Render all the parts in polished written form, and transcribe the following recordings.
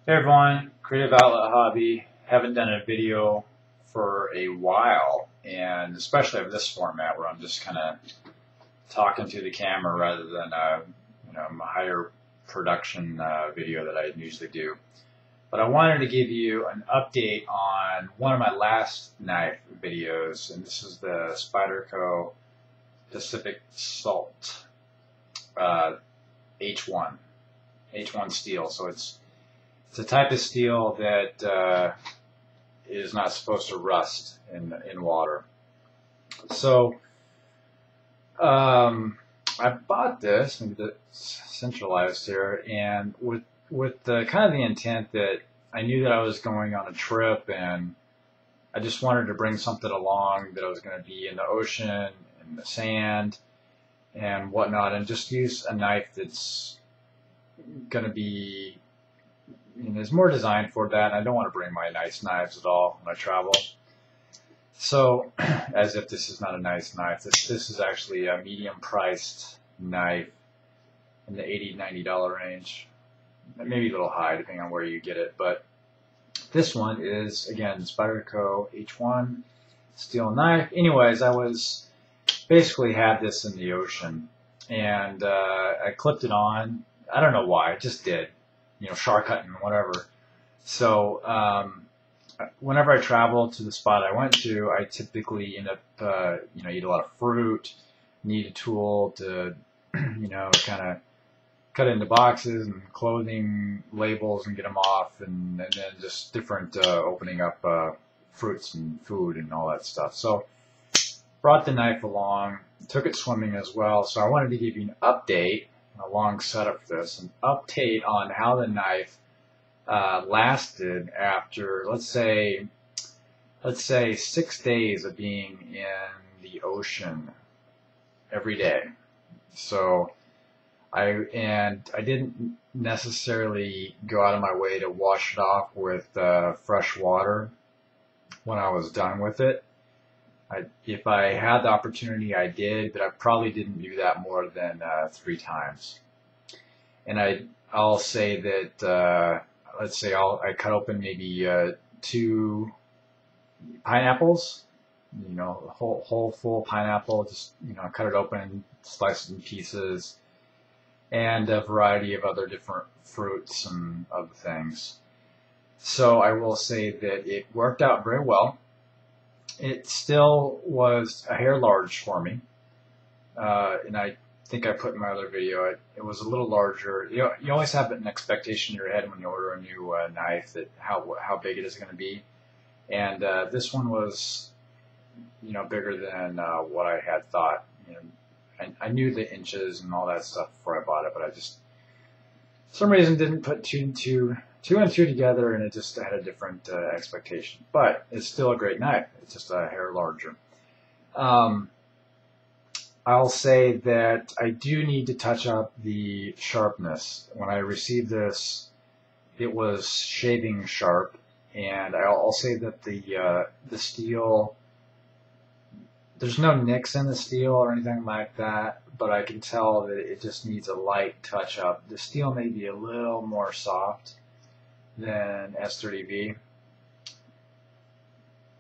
Hey everyone, Creative Outlet Hobby. Haven't done a video for a while, and especially of this format where I'm just kind of talking to the camera rather than a higher production video that I usually do. But I wanted to give you an update on one of my last knife videos, and this is the Spyderco Pacific Salt H1 H1 steel. So it's a type of steel that is not supposed to rust in water. So I bought this, maybe that's centralized here, and with the kind of the intent that I knew that I was going on a trip, and I just wanted to bring something along that I was going to be in the ocean, in the sand, and whatnot, and just use a knife that's going to be is more designed for that. And I don't want to bring my nice knives at all when I travel. So, as if this is not a nice knife, this is actually a medium-priced knife in the $80–90 range, maybe a little high depending on where you get it. But this one is again Spyderco H1 steel knife. Anyways, I was basically had this in the ocean, and I clipped it on. I don't know why, I just did. Shark hunting, whatever. So whenever I travel to the spot I went to, I typically end up, eat a lot of fruit, need a tool to, kind of cut into boxes and clothing labels and get them off, and then just different opening up fruits and food and all that stuff. So brought the knife along, took it swimming as well. So I wanted to give you an update, a long setup for this, an update on how the knife lasted after, let's say 6 days of being in the ocean every day. So I didn't necessarily go out of my way to wash it off with fresh water when I was done with it. If I had the opportunity, I did, but I probably didn't do that more than 3 times. And I'll say that, let's say I cut open maybe 2 pineapples, whole full pineapple, just, cut it open, slice it in pieces, and a variety of other different fruits and other things. So I will say that it worked out very well. It still was a hair large for me, and I think I put in my other video, it was a little larger. You always have an expectation in your head when you order a new knife that how big it is going to be, and this one was, bigger than what I had thought. I knew the inches and all that stuff before I bought it, but I just, for some reason, didn't put two and two together, and it just had a different expectation. But it's still a great knife. It's just a hair larger. I'll say that I do need to touch up the sharpness. When I received this, it was shaving sharp, and I'll say that the steel, there's no nicks in the steel or anything like that, but I can tell that it just needs a light touch up. The steel may be a little more soft than S30V,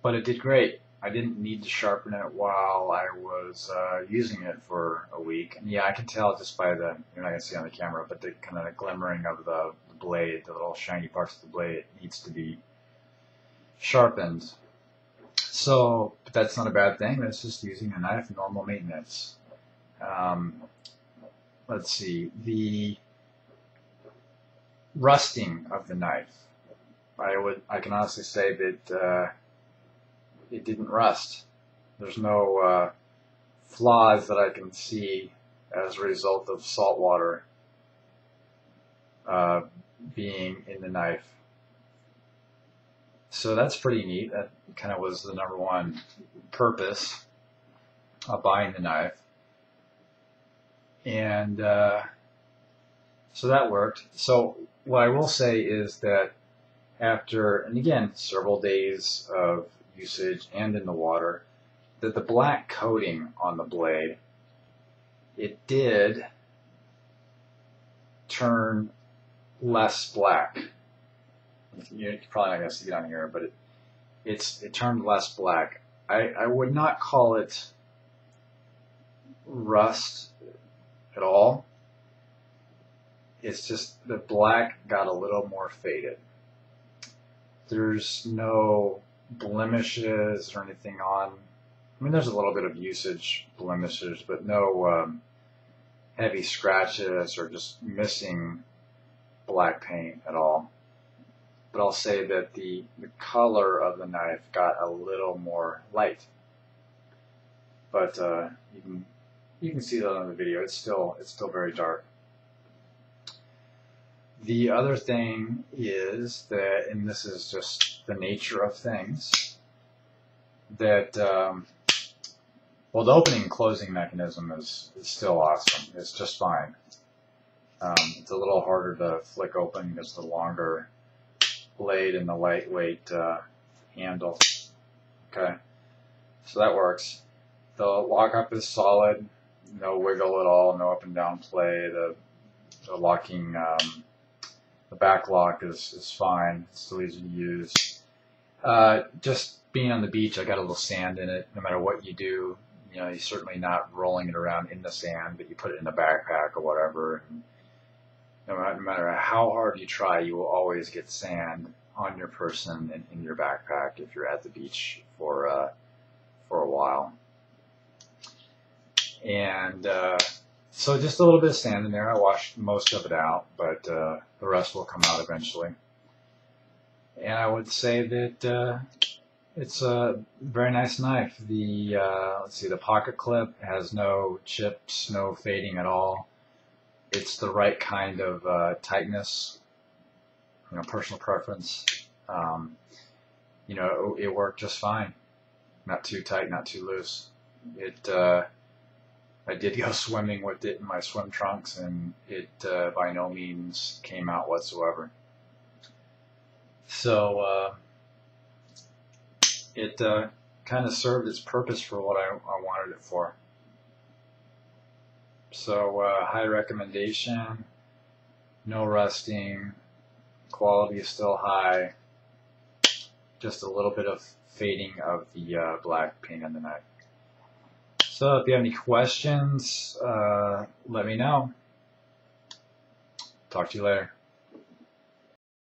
but it did great. I didn't need to sharpen it while I was using it for a week. And yeah, I can tell just by you're not going to see on the camera, but the kind of glimmering of the blade, the little shiny parts of the blade, it needs to be sharpened. So, but that's not a bad thing. That's just using a knife, normal maintenance. Let's see, the rusting of the knife. I can honestly say that it didn't rust. There's no flaws that I can see as a result of salt water being in the knife. So that's pretty neat. That kind of was the number one purpose of buying the knife. And so that worked. So what I will say is that after, and again, several days of usage and in the water, that the black coating on the blade, it did turn less black. You're probably not going to see it on here, but it turned less black. I would not call it rust at all. It's just the black got a little more faded. There's no blemishes or anything on. I mean, there's a little bit of usage blemishes, but no heavy scratches or just missing black paint at all. But I'll say that the color of the knife got a little more light. But you can see that on the video. It's still very dark. The other thing is that, and this is just the nature of things, that well, the opening and closing mechanism is still awesome. It's just fine. It's a little harder to flick open because of the longer blade and the lightweight handle. Okay, so that works. The lockup is solid, no wiggle at all, no up and down play. The locking, the back lock is fine. It's still easy to use. Just being on the beach, I got a little sand in it. No matter what you do, you know, you're certainly not rolling it around in the sand, but you put it in a backpack or whatever. And no matter how hard you try, you will always get sand on your person and in your backpack if you're at the beach for a while. And so just a little bit of sand in there. I washed most of it out, but the rest will come out eventually. And I would say that it's a very nice knife. The let's see, the pocket clip has no chips, no fading at all. It's the right kind of tightness, you know, personal preference. You know, it worked just fine. Not too tight, not too loose. I did go swimming with it in my swim trunks, and it by no means came out whatsoever. So it kind of served its purpose for what I wanted it for. So high recommendation, no rusting, quality is still high, just a little bit of fading of the black paint on the knife. So if you have any questions, let me know. Talk to you later.